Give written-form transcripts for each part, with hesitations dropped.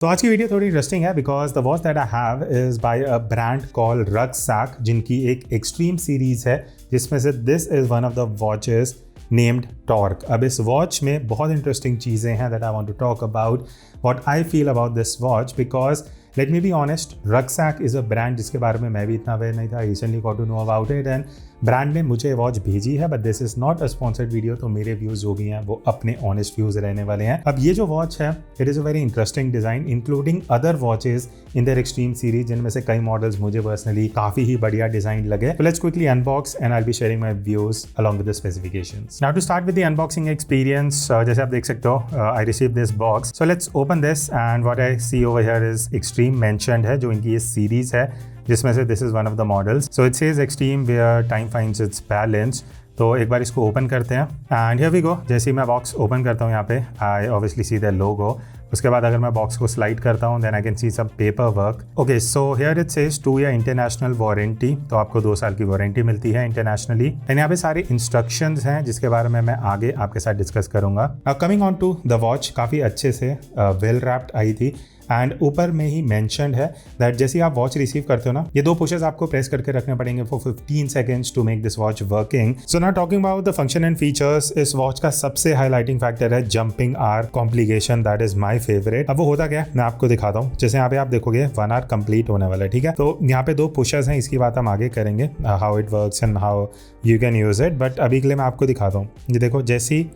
तो आज की वीडियो थोड़ी इंटरेस्टिंग है because the watch that I have is by a brand call Rucsac, जिनकी एक एक्सट्रीम सीरीज है जिसमें से this is one of the watches named Torque. अब इस वॉच में बहुत इंटरेस्टिंग चीज़ें हैं that I want to talk about what I feel about this watch because let me be honest, Rucsac is a brand जिसके बारे में मैं भी इतना अवेयर नहीं था। Recently got to know about it and brand ने मुझे वॉच भेजी है, but this is not a sponsored video. तो मेरे व्यूज़ जो भी हैं वो अपने ऑनेस्ट व्यूज़ रहने वाले हैं। अब ये जो वॉच है it is a very interesting design including other watches in their extreme series, जिनमें से कई मॉडल्स मुझे पर्सनली काफ़ी ही बढ़िया डिज़ाइन लगे। Let's quickly unbox and I will be sharing my views along with the specifications. Now to start with the unboxing experience, जैसे आप देख सकते हो I receive this box. So let's open this and what I see over here is extreme mentioned है, जो इनकी ये series है जिसमें से this is one of the models. So it says extreme where time finds its balance. तो एक बार इसको ओपन करते हैं एंड हियर वी गो। जैसे ही मैं बॉक्स ओपन करता हूँ यहाँ पे I obviously see the logo. उसके बाद अगर मैं बॉक्स को स्लाइड करता हूँ then I can see some paper work. Okay, so here it says 2 year international warranty, तो आपको 2 साल की वारंटी मिलती है इंटरनेशनली। एंड यहाँ पे सारे इंस्ट्रक्शंस हैं जिसके बारे में मैं आगे आपके साथ डिस्कस करूंगा। Coming on to the watch, काफ़ी अच्छे से वेल रैप्ड आई थी एंड ऊपर में ही मेंशन्ड है दैट जैसे ही आप वॉच रिसीव करते हो ना, ये 2 पुशेस आपको प्रेस करके रखने पड़ेंगे for 15 seconds to make this watch working. So now talking about the function and features, इस वॉच का सबसे हाईलाइटिंग फैक्टर है jumping hour complication, that is my favourite. अब वो होता क्या है मैं आपको दिखाता हूँ। जैसे यहाँ पे आप देखोगे 1 आवर कंप्लीट होने वाला है, ठीक है। तो यहाँ पे 2 पुशेस हैं, इसकी बात हम आगे करेंगे how it works and how you can use it, but अभी के लिए मैं आपको दिखाता हूँ। ये देखो, जैसे ही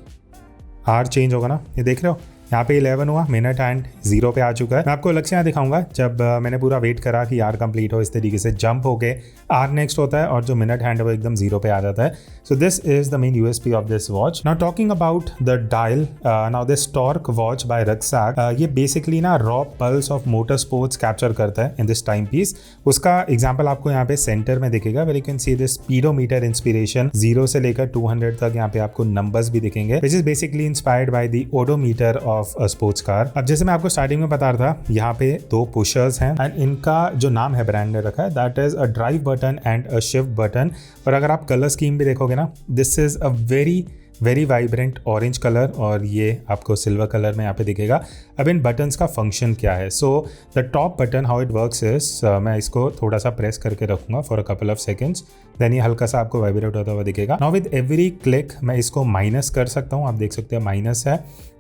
आवर चेंज होगा ना, ये देख रहे हो यहाँ पे 11 हुआ, मिनट एंड 0 पे आ चुका है। मैं आपको अलग से यहाँ दिखाऊंगा जब मैंने पूरा वेट करा कि आर कंप्लीट हो। इस तरीके से जंप हो के आर नेक्स्ट होता है और जो मिनट हैंड है वो एकदम 0 पे आ जाता है। So this is the main USP of this watch. Now talking about the dial, now this Torque watch by Rucsac, ये बेसिकली ना raw pulse of motor sports capture करता है इन दिस टाइम पीस। उसका example आपको यहाँ पे centre में दिखेगा, where you can see this speedometer inspiration. 0 से लेकर 200 तक यहाँ पे आपको नंबर्स भी दिखेंगे, which is basically inspired by the odometer of a sports car. अब जैसे मैं आपको स्टार्टिंग में बता रहा था, यहाँ पे 2 पुशर्स हैं एंड इनका जो नाम है ब्रांड ने रखा है that is a drive button and a shift button. और अगर आप कलर स्कीम भी देखोगे ना, this is a very vibrant orange colour और ये आपको सिल्वर कलर में यहाँ पे दिखेगा। अब इन बटन्स का फंक्शन क्या है? So the top button how it works is, मैं इसको थोड़ा सा प्रेस करके रखूंगा for a couple of seconds, then ये हल्का सा आपको वाइब्रेट होता हुआ दिखेगा। नाउ विद एवरी क्लिक मैं इसको माइनस कर सकता हूँ, आप देख सकते हैं माइनस है।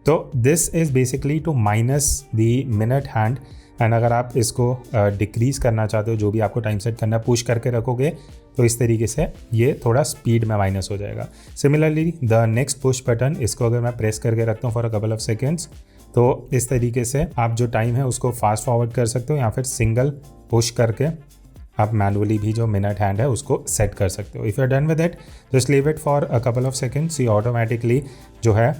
तो this is basically to minus the minute hand and अगर आप इसको डिक्रीज करना चाहते हो, जो भी आपको टाइम सेट करना है, पुश करके रखोगे तो इस तरीके से ये थोड़ा स्पीड में माइनस हो जाएगा। Similarly the next push button, इसको अगर मैं प्रेस करके रखता हूँ for a couple of seconds, तो इस तरीके से आप जो टाइम है उसको फास्ट फॉरवर्ड कर सकते हो या फिर सिंगल पुश करके आप मैनुअली भी जो मिनट हैंड है उसको सेट कर सकते हो। If you are done with it just leave it for a couple of seconds, ये ऑटोमेटिकली जो है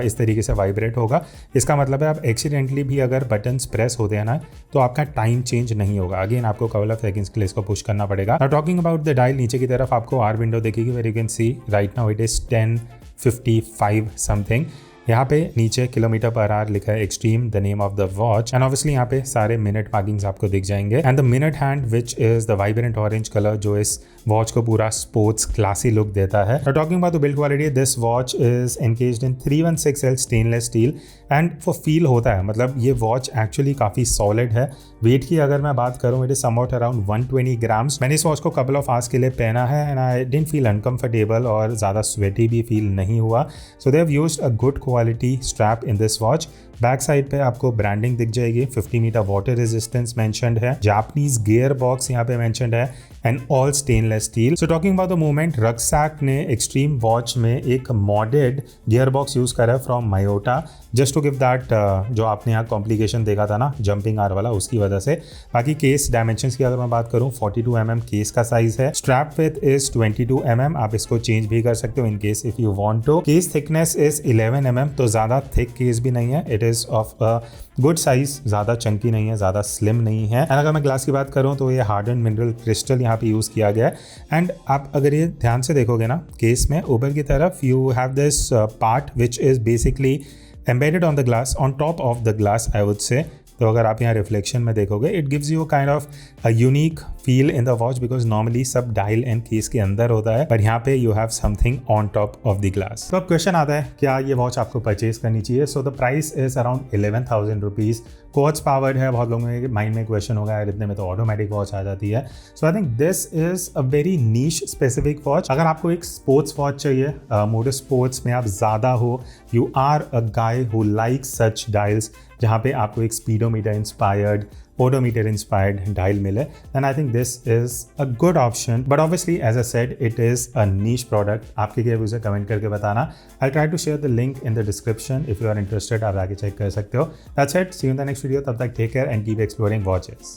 इस तरीके से वाइब्रेट होगा। इसका मतलब है आप एक्सीडेंटली भी अगर बटन्स प्रेस होते हैं ना, तो आपका टाइम चेंज नहीं होगा। अगेन आपको कपल ऑफ सेकंड्स के लिए इसको पुश करना पड़ेगा। Now talking about the dial, नीचे की तरफ आपको आर विंडो दिखेगी, where you can see right now it is 10:55 something. यहाँ पे नीचे किलोमीटर पर आवर लिखा है extreme, the name of the watch, and obviously यहाँ पे सारे मिनट मार्किंग्स आपको दिख जाएंगे and the minute hand which is the vibrant orange colour, जो इस वॉच को पूरा स्पोर्ट्स क्लासी लुक देता है। Talking about the build quality, this watch is encased in 316L stainless steel and वो फील होता है, मतलब ये वॉच एक्चुअली काफ़ी सॉलिड है। वेट की अगर मैं बात करूँ, it is somewhat around 120 grams. मैंने इस वॉच को कपल ऑफ आवर्स के लिए पहना है and I didn't feel uncomfortable और ज़्यादा स्वेटी भी फील नहीं हुआ। So they have used a good quality strap in this watch. Back side पे आपको ब्रांडिंग दिख जाएगी, 50 मीटर वाटर रेजिस्टेंस मेंशन्ड है, जापानीज गियर बॉक्स यहाँ पे मेंशन्ड है and all stainless steel. So talking about the movement, रक्सैक ने एक्सट्रीम वॉच में एक मॉडेड गियर बॉक्स यूज करा है from मायोटा, just to give that जो आपने यहाँ कॉम्प्लिकेशन देखा था ना जंपिंग आर वाला, उसकी वजह से। बाकी केस डायमेंशंस की अगर मैं बात करूँ, 42 mm केस का साइज है, स्ट्रैप विथ इज 22 mm, आप इसको चेंज भी कर सकते हो in case if you want to. Case thickness is 11 mm, तो ज़्यादा थिक केस भी नहीं है, it is of a good size, ज़्यादा चंकी नहीं है, ज़्यादा स्लिम नहीं है। एंड अगर मैं ग्लास की बात करूँ तो ये हार्डन मिनरल क्रिस्टल यहाँ पे यूज़ किया गया है। एंड आप अगर ये ध्यान से देखोगे ना, केस में ऊपर की तरफ you have this part which is basically embedded on the glass, on top of the glass I would say, तो अगर आप यहाँ रिफ्लेक्शन में देखोगे it gives you kind of a unique feel in the watch, because normally सब dial and case के अंदर होता है, पर यहाँ पे you have something on top of the glass. तो अब क्वेश्चन आता है क्या ये वॉच आपको परचेज करनी चाहिए। So the price is around 11,000 rupees. Quartz powered है, बहुत लोगों के माइंड में क्वेश्चन होगा यार इतने में तो ऑटोमेटिक वॉच आ जाती है। So I think this is a very niche specific watch. अगर आपको एक स्पोर्ट्स वॉच चाहिए, मोटर स्पोर्ट्स में आप ज़्यादा हो, you are a guy who like such dials जहाँ पे आपको एक speedometer inspired, odometer inspired dial मिले, then I think this is a good option. But obviously, as I said, it is a niche product. आपके क्या views है comment करके बताना। I'll try to share the link in the description if you are interested. आप आगे check कर सकते हो। That's it. See you in the next video. तब तक take care and keep exploring watches.